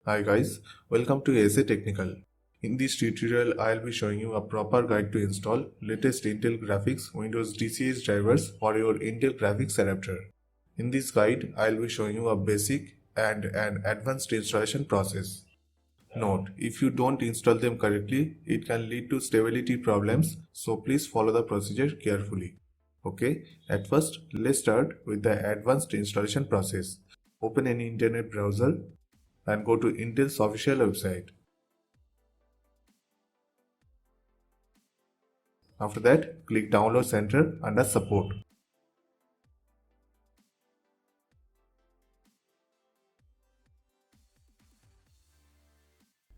Hi guys, welcome to SA Technical. In this tutorial, I'll be showing you a proper guide to install latest Intel Graphics Windows DCH drivers for your Intel Graphics adapter. In this guide, I'll be showing you a basic and an advanced installation process. Note, if you don't install them correctly, it can lead to stability problems, so please follow the procedure carefully. Okay, at first, let's start with the advanced installation process. Open any internet browser and go to Intel's official website. After that, click Download Center under Support.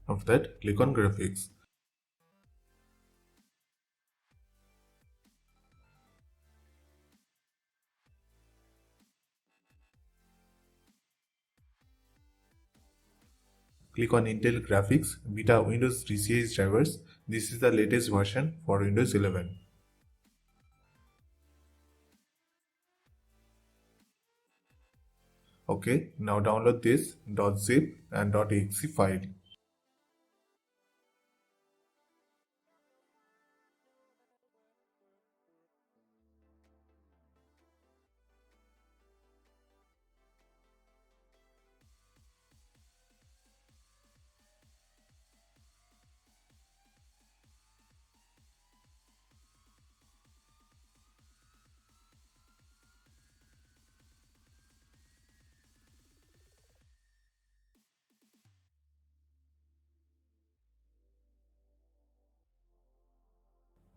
After that, click on Graphics. Click on Intel Graphics Beta Windows DCH drivers. This is the latest version for Windows 11. Okay, now download this .zip and .exe file.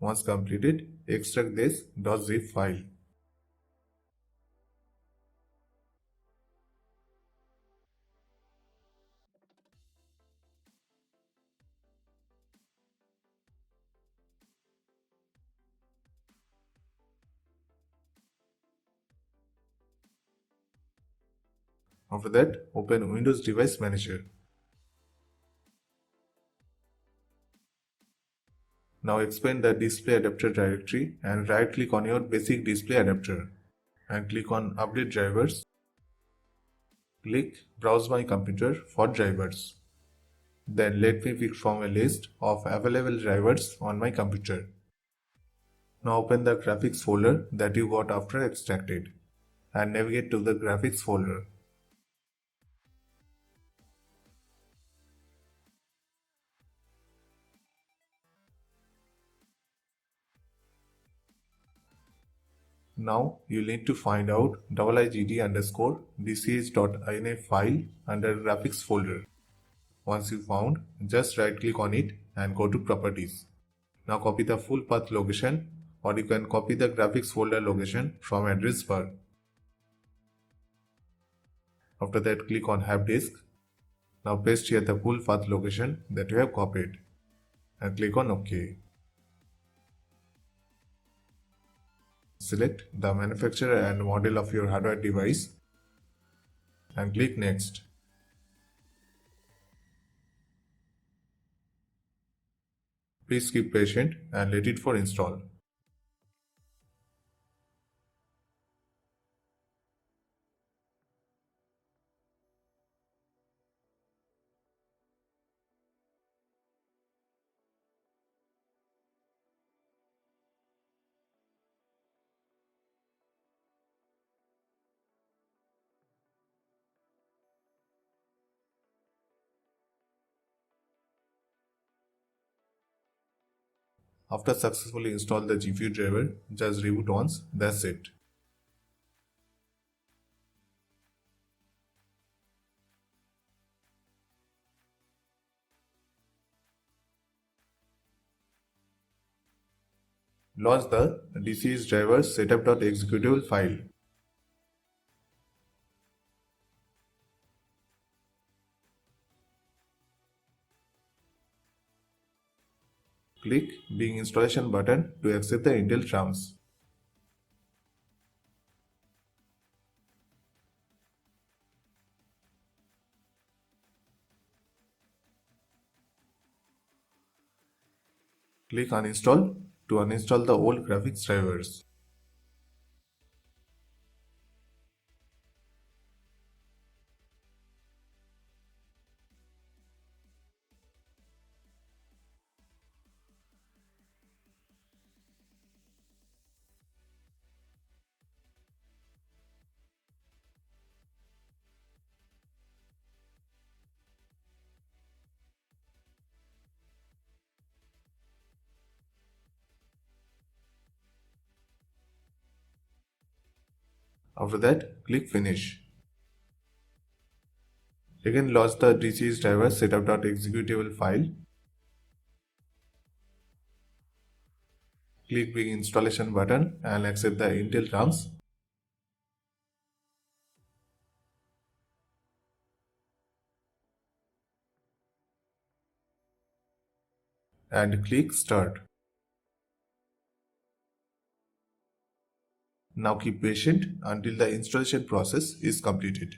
Once completed, extract this .zip file. After that, open Windows Device Manager. Now expand the display adapter directory and right click on your basic display adapter and click on Update Drivers. Click Browse My Computer for drivers. Then let me pick from a list of available drivers on my computer. Now open the graphics folder that you got after extracted and navigate to the graphics folder. Now you need to find out igd_dch.inf file under graphics folder. Once you found, just right click on it and go to properties. Now copy the full path location, or you can copy the graphics folder location from address bar. After that, click on Have Disk. Now paste here the full path location that you have copied and click on OK. Select the manufacturer and model of your hardware device and click Next. Please keep patient and let it for install. After successfully install the GPU driver, just reboot once, that's it. Launch the DCH driver setup.executable file. Click Begin Installation button to accept the Intel terms. Click Uninstall to uninstall the old graphics drivers. After that, click Finish. Again, launch the DCH driver setup.executable file. Click Big Installation button and accept the Intel terms. And click Start. Now keep patient until the installation process is completed.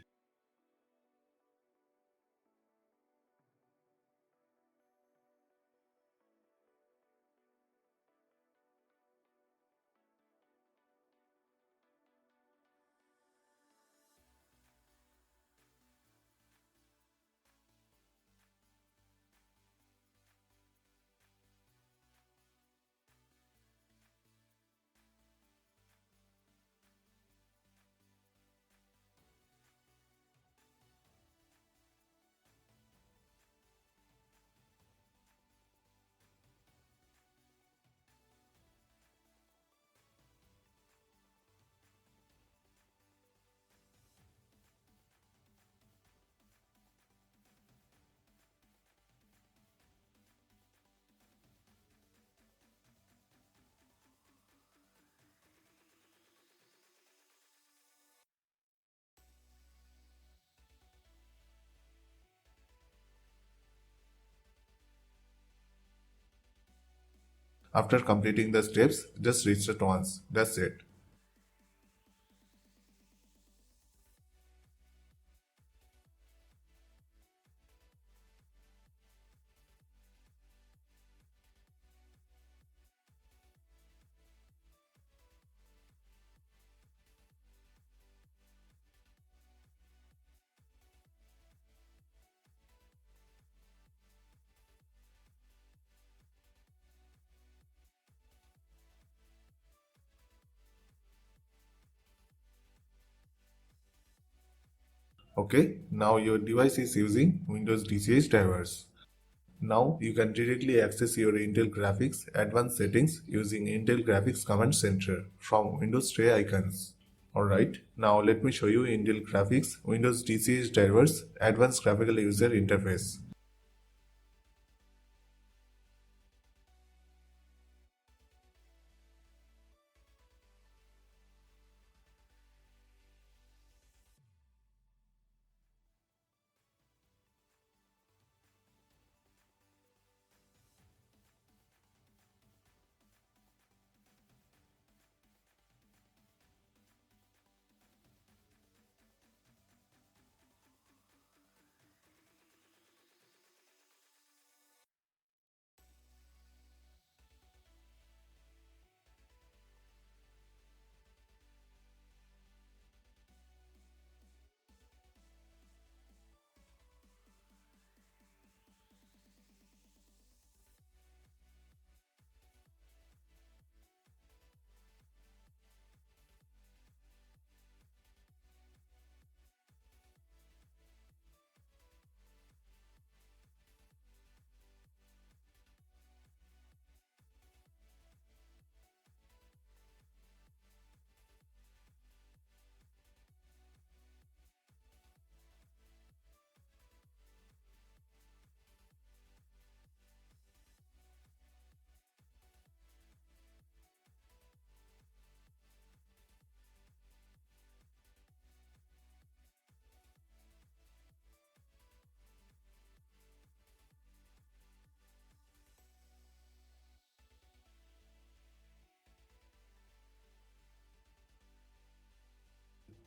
After completing the steps, just restart once. That's it. Okay, now your device is using Windows DCH drivers. Now you can directly access your Intel Graphics Advanced settings using Intel Graphics Command Center from Windows tray icons. Alright, now let me show you Intel Graphics Windows DCH drivers Advanced Graphical User Interface.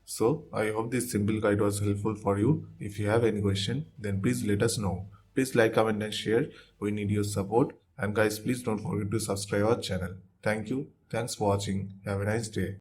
So, I hope this simple guide was helpful for you. If you have any question, then please let us know. Please like, comment and share. We need your support. And guys, please don't forget to subscribe our channel. Thank you. Thanks for watching. Have a nice day.